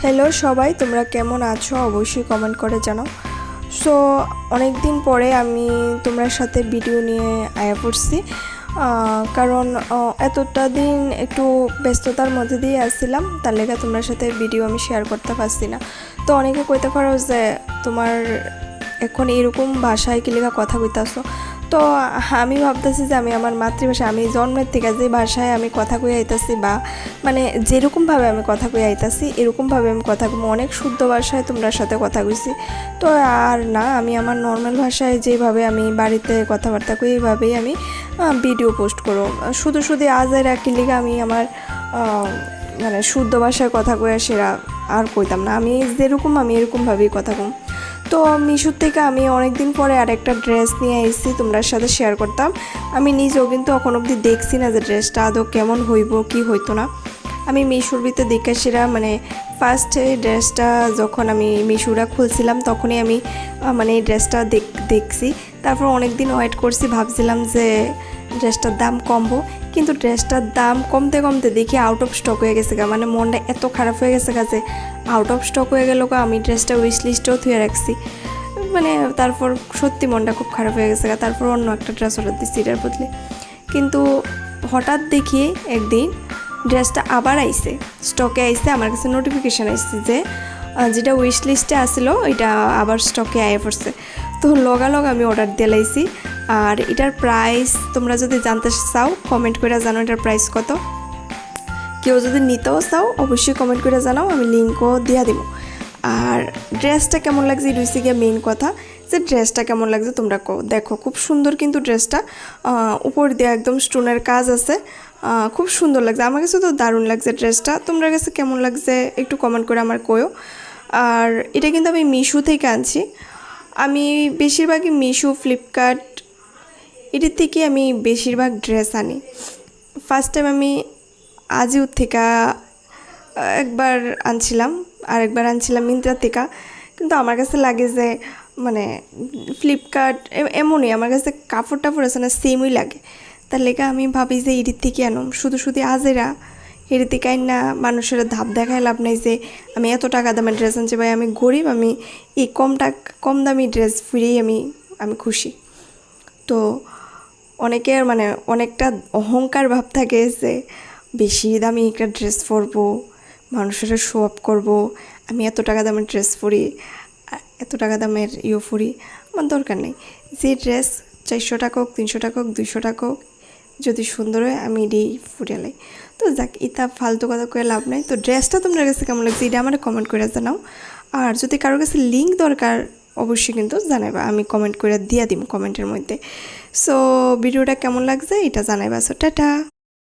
Hello সবাই, তোমরা কেমন আছো অবশ্যই কমেন্ট করে জানাও। সো অনেক দিন পরে আমি তোমার সাথে ভিডিও নিয়ে আয়া পড়ছি, কারণ এতটা দিন একটু ব্যস্ততার মধ্যে দিয়ে আসছিলাম, তার লেগে তোমার সাথে ভিডিও আমি শেয়ার করতে পারছি না। তো অনেকে কইতে পারো যে তোমার এখন এরকম ভাষায় কি লেখা কথা কইতাছো। তো আমি ভাবতেছি যে আমি আমার মাতৃভাষা, আমি জন্মের থেকে যে ভাষায় আমি কথা কই আইতাছি, বা মানে যেরকমভাবে আমি কথা কই আইতাছি এরকমভাবে আমি কথা কই, অনেক শুদ্ধ ভাষায় তোমরা সাথে কথা কইছি। তো আর না, আমি আমার নর্মাল ভাষায় যেভাবে আমি বাড়িতে কথাবার্তা কই এইভাবেই আমি ভিডিও পোস্ট করব। শুধু শুধু আজের এক লিগে আমি আমার মানে শুদ্ধ ভাষায় কথা কইয়া সেরা আর কইতাম না। আমি যেরকম আমি এরকমভাবেই কথা কম। তো মিশোর থেকে আমি অনেক দিন পরে আরেকটা ড্রেস নিয়ে এসেছি তোমার সাথে শেয়ার করতাম। আমি নিজেও কিন্তু এখন অবধি দেখছি না যে ড্রেসটা আদৌ কেমন হইব কি হইতো না। আমি মিশোর ভিতরে দেখে সেরা মানে ফার্স্ট ড্রেসটা যখন আমি মিশোটা খুলছিলাম তখনই আমি মানে এই ড্রেসটা দেখছি। তারপর অনেক দিন ওয়েট করছি, ভাবছিলাম যে ড্রেসটার দাম কমবো, কিন্তু ড্রেসটার দাম কমতে কমতে দেখি আউট অফ স্টক হয়ে গেছে গা। মানে মনটা এত খারাপ হয়ে গেছে গা যে আউট অফ স্টক হয়ে গেল গা। আমি ড্রেসটা উইশ লিস্টেও থুয়ে রাখছি, মানে তারপর সত্যি মনটা খুব খারাপ হয়ে গেছে গা। তারপর অন্য একটা ড্রেস অর্ডার দিচ্ছি এটার বদলে। কিন্তু হঠাৎ দেখি একদিন ড্রেসটা আবার আইছে, স্টকে আইছে। আমার কাছে নোটিফিকেশান আসছে যে যেটা উইশ লিস্টে আসলো এটা আবার স্টকে আয়ে পড়ছে। তো লগালগ আমি অর্ডার দিয়ে লাইছি। আর এটার প্রাইস তোমরা যদি জানতে চাও কমেন্ট করে জানো এটার প্রাইস কত। কেউ যদি নিতেও চাও অবশ্যই কমেন্ট করে জানাও, আমি লিঙ্কও দিয়ে দিব। আর ড্রেসটা কেমন লাগছে এটা হচ্ছে গিয়ে মেইন কথা, যে ড্রেসটা কেমন লাগছে তোমরা দেখো। খুব সুন্দর কিন্তু ড্রেসটা, উপর দিয়ে একদম স্টোনের কাজ আছে, খুব সুন্দর লাগছে। আমার কাছে তো দারুণ লাগছে ড্রেসটা। তোমার কাছে কেমন লাগছে একটু কমেন্ট করে আমার কয়ো। আর এটা কিন্তু আমি মিশো থেকে আনছি। আমি বেশিরভাগই মিশো, ফ্লিপকার্ট এটির থেকে আমি বেশিরভাগ ড্রেস আনি। ফার্স্ট টাইম আমি আজিও থেকে একবার আনছিলাম, আর একবার আনছিলাম মিন্ত্রা থেকে। কিন্তু আমার কাছে লাগে যে মানে ফ্লিপকার্ট এমনই, আমার কাছে কাপড় টাপড় আছে না সেমই লাগে। তার লেগে আমি ভাবি যে এটির থেকে আনুম। শুধু শুধু আজেরা এটির থেকে আইন না মানুষের ধাপ দেখায় লাভ নাই যে আমি এত টাকা দামের ড্রেস আনছি। ভাই আমি গরিব, আমি এই কম দামি ড্রেস ফিরেই আমি খুশি। তো অনেকের মানে অনেকটা অহংকার ভাব থাকে যে বেশি দামি একটা ড্রেস পরবো, মানুষের শো আপ করবো, আমি এত টাকা দামের ড্রেস পরি, এত টাকা দামের পরি। আমার দরকার নেই। যে ড্রেস 400 টাকা হোক, 300 টাকা হোক, 200 টাকা হোক, যদি সুন্দর হয় আমি এটাই ফুটালাই। তো যাক, এটা ফালতু কথা করে লাভ নাই। তো ড্রেসটা তোমার কাছে কেমন লাগছে এটা আমার কমেন্ট করে জানাও। আর যদি কারোর কাছে লিঙ্ক দরকার অবশ্যই কিন্তু জানাইবা, আমি কমেন্ট করে দিয়ে দিব কমেন্টের মধ্যে। সো ভিডিওটা কেমন লাগছে এটা জানাইবা। So tata.